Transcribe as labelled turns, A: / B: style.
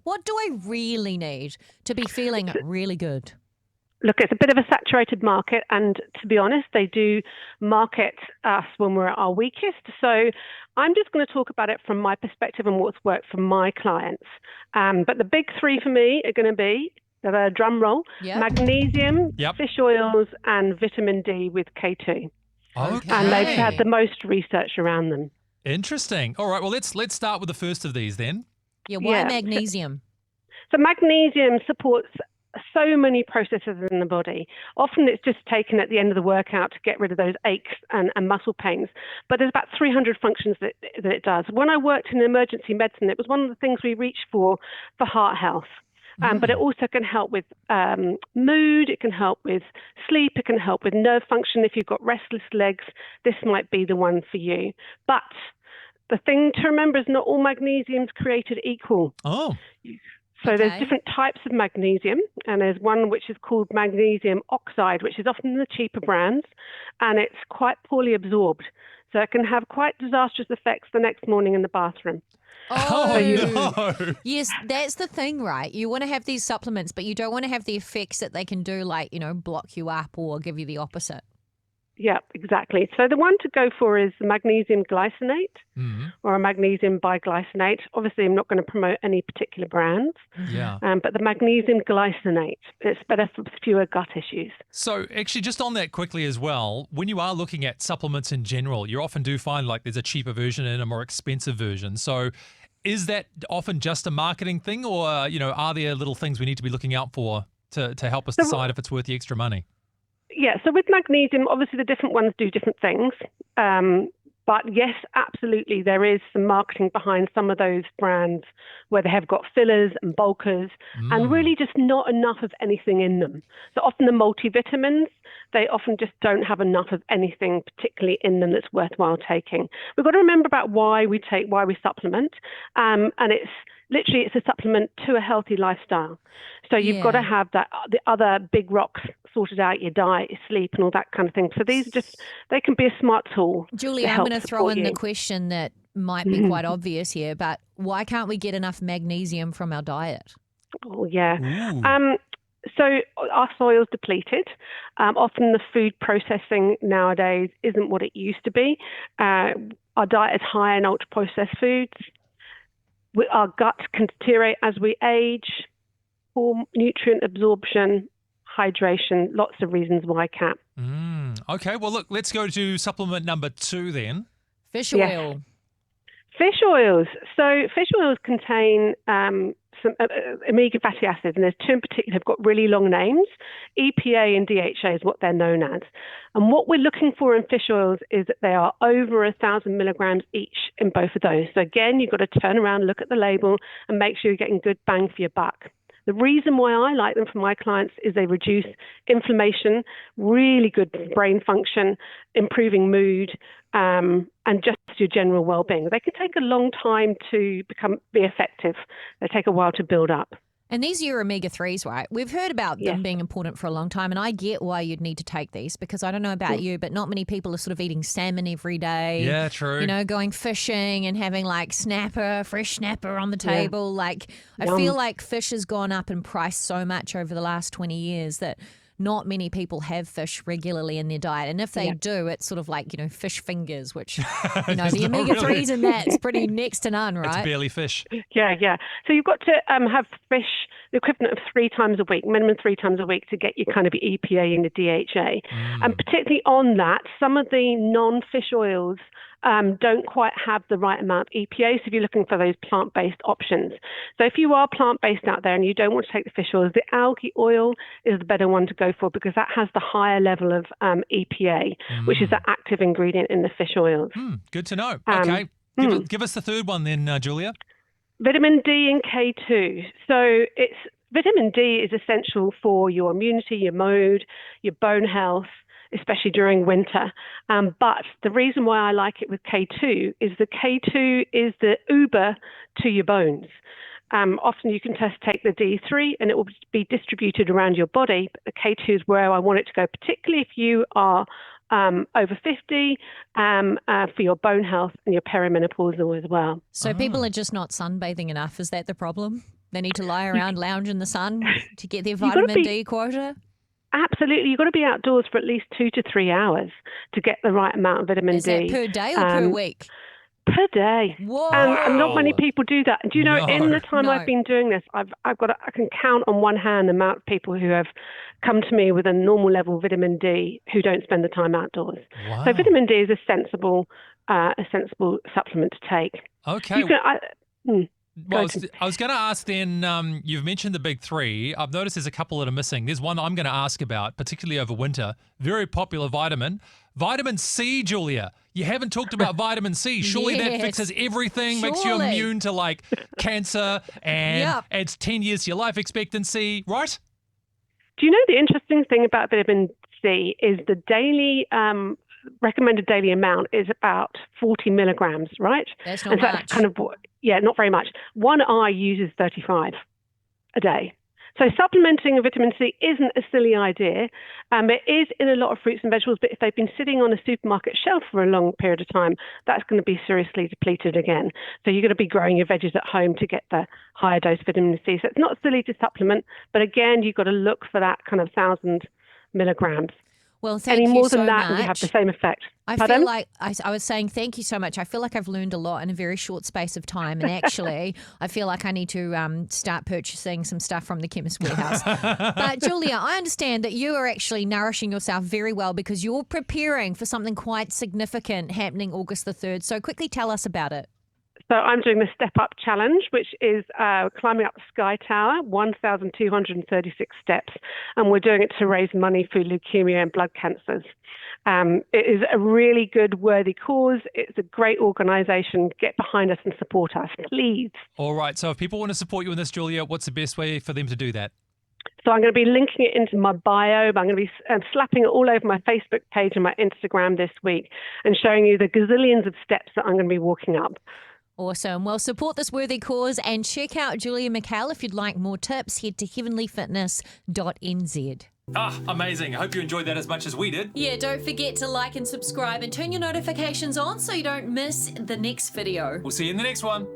A: What do I really need to be feeling really good?
B: Look, it's a bit of a saturated market, and to be honest, they do market us when we're at our weakest. So I'm just going to talk about it from my perspective and what's worked for my clients. But the big three for me are going to be, drum roll, magnesium, fish oils, and vitamin D with K2.
C: Okay.
B: And they've had the most research around them.
C: Interesting. All right, well, let's start with the first of these then.
A: Yeah, why magnesium?
B: So magnesium supports so many processes in the body. Often it's just taken at the end of the workout to get rid of those aches and muscle pains. But there's about 300 functions that it does. When I worked in emergency medicine, it was one of the things we reached for heart health. But it also can help with mood, it can help with sleep, it can help with nerve function. If you've got restless legs, this might be the one for you. But the thing to remember is not all magnesium is created equal.
C: Oh.
B: So there's different types of magnesium, and there's one which is called magnesium oxide, which is often the cheaper brands, and it's quite poorly absorbed. So it can have quite disastrous effects the next morning in the bathroom.
C: Oh, no.
A: Yes, that's the thing, right? You want to have these supplements, but you don't want to have the effects that they can do, like, block you up or give you the opposite.
B: Yeah, exactly. So the one to go for is the magnesium glycinate or a magnesium biglycinate. Obviously, I'm not going to promote any particular brands, but the magnesium glycinate, it's better for fewer gut issues.
C: So actually, just on that quickly as well, when you are looking at supplements in general, you often do find like there's a cheaper version and a more expensive version. So is that often just a marketing thing, or, are there little things we need to be looking out for to help us decide if it's worth the extra money?
B: Yeah, so with magnesium, obviously the different ones do different things. But yes, absolutely, there is some marketing behind some of those brands where they have got fillers and bulkers and really just not enough of anything in them. So often the multivitamins, they often just don't have enough of anything particularly in them that's worthwhile taking. We've got to remember about why we supplement. And it's a supplement to a healthy lifestyle. So you've got to have the other big rocks sorted out, your diet, your sleep, and all that kind of thing. So these they can be a smart tool.
A: Julie, I'm going to throw in the question that might be quite obvious here, but why can't we get enough magnesium from our diet?
B: Oh, yeah. So our soil's depleted. Often the food processing nowadays isn't what it used to be. Our diet is high in ultra-processed foods. Our gut can deteriorate as we age, poor nutrient absorption, hydration, lots of reasons why, Kat.
C: Okay, well, look, let's go to supplement number 2 then.
A: Fish oil.
B: Fish oils. So fish oils contain some omega fatty acids, and there's two in particular have got really long names. EPA and DHA is what they're known as. And what we're looking for in fish oils is that they are over 1,000 milligrams each in both of those. So again, you've got to turn around, look at the label, and make sure you're getting good bang for your buck. The reason why I like them for my clients is they reduce inflammation, really good brain function, improving mood, and just your general well-being. They can take a long time to be effective. They take a while to build up.
A: And these are your omega-3s, right? We've heard about them being important for a long time, and I get why you'd need to take these because I don't know about you, but not many people are sort of eating salmon every day.
C: Yeah, true.
A: Going fishing and having like fresh snapper on the table. Like I feel like fish has gone up in price so much over the last 20 years that not many people have fish regularly in their diet. And if they do, it's sort of like, fish fingers, which, the omega-3s in that's pretty next to none, right?
C: It's barely fish.
B: Yeah. So you've got to have fish the equivalent of 3 times a week, minimum 3 times a week to get your kind of your EPA and the DHA. And particularly on that, some of the non-fish oils don't quite have the right amount of EPA, so if you're looking for those plant-based options. So if you are plant-based out there and you don't want to take the fish oils, the algae oil is the better one to go for because that has the higher level of EPA, which is the active ingredient in the fish oils.
C: Good to know. Okay, give us the third one then, Julia.
B: Vitamin D and K2. So vitamin D is essential for your immunity, your mood, your bone health, especially during winter. But the reason why I like it with K2 is the K2 is the Uber to your bones. Often you can take the D3 and it will be distributed around your body, but the K2 is where I want it to go, particularly if you are over 50 for your bone health and your perimenopausal as well.
A: So people are just not sunbathing enough. Is that the problem? They need to lie around, lounge in the sun to get their
B: gotta
A: vitamin D quota?
B: Absolutely. You've got to be outdoors for at least 2 to 3 hours to get the right amount of vitamin
A: Is
B: D.
A: that per day or per week?
B: Per day.
A: Whoa.
B: And not many people do that. And do you know, in the time
A: No.
B: I've been doing this, I can count on one hand the amount of people who have come to me with a normal level of vitamin D who don't spend the time outdoors.
C: Wow.
B: So vitamin D is a sensible supplement to take.
C: Okay.
B: Well,
C: I was going to ask then, you've mentioned the big three. I've noticed there's a couple that are missing. There's one I'm going to ask about, particularly over winter. Very popular vitamin. Vitamin C, Julia. You haven't talked about vitamin C. Surely that fixes everything, makes you immune to like cancer and adds 10 years to your life expectancy, right?
B: Do you know the interesting thing about vitamin C is the daily recommended daily amount is about 40 milligrams, right?
A: That's not much.
B: That's kind of, not very much. One eye uses 35 a day. So supplementing a vitamin C isn't a silly idea. It is in a lot of fruits and vegetables, but if they've been sitting on a supermarket shelf for a long period of time, that's going to be seriously depleted again. So you're going to be growing your veggies at home to get the higher dose vitamin C. So it's not silly to supplement, but again, you've got to look for that kind of 1,000 milligrams.
A: Well, thank
B: Any
A: you
B: more
A: so
B: than that,
A: much.
B: we have the same effect.
A: I feel like I was saying thank you so much. I feel like I've learned a lot in a very short space of time. And actually, I feel like I need to start purchasing some stuff from the Chemist Warehouse. But Julia, I understand that you are actually nourishing yourself very well because you're preparing for something quite significant happening August the 3rd. So quickly tell us about it.
B: So I'm doing the Step Up Challenge, which is climbing up the Sky Tower, 1,236 steps. And we're doing it to raise money for leukemia and blood cancers. It is a really good, worthy cause. It's a great organisation. Get behind us and support us, please.
C: All right. So if people want to support you in this, Julia, what's the best way for them to do that?
B: So I'm going to be linking it into my bio, but I'm going to be slapping it all over my Facebook page and my Instagram this week and showing you the gazillions of steps that I'm going to be walking up.
A: Awesome. Well, support this worthy cause and check out Julia McHale if you'd like more tips. Head to heavenlyfitness.nz.
C: Amazing. I hope you enjoyed that as much as we did.
A: Yeah, don't forget to like and subscribe and turn your notifications on so you don't miss the next video.
C: We'll see you in the next one.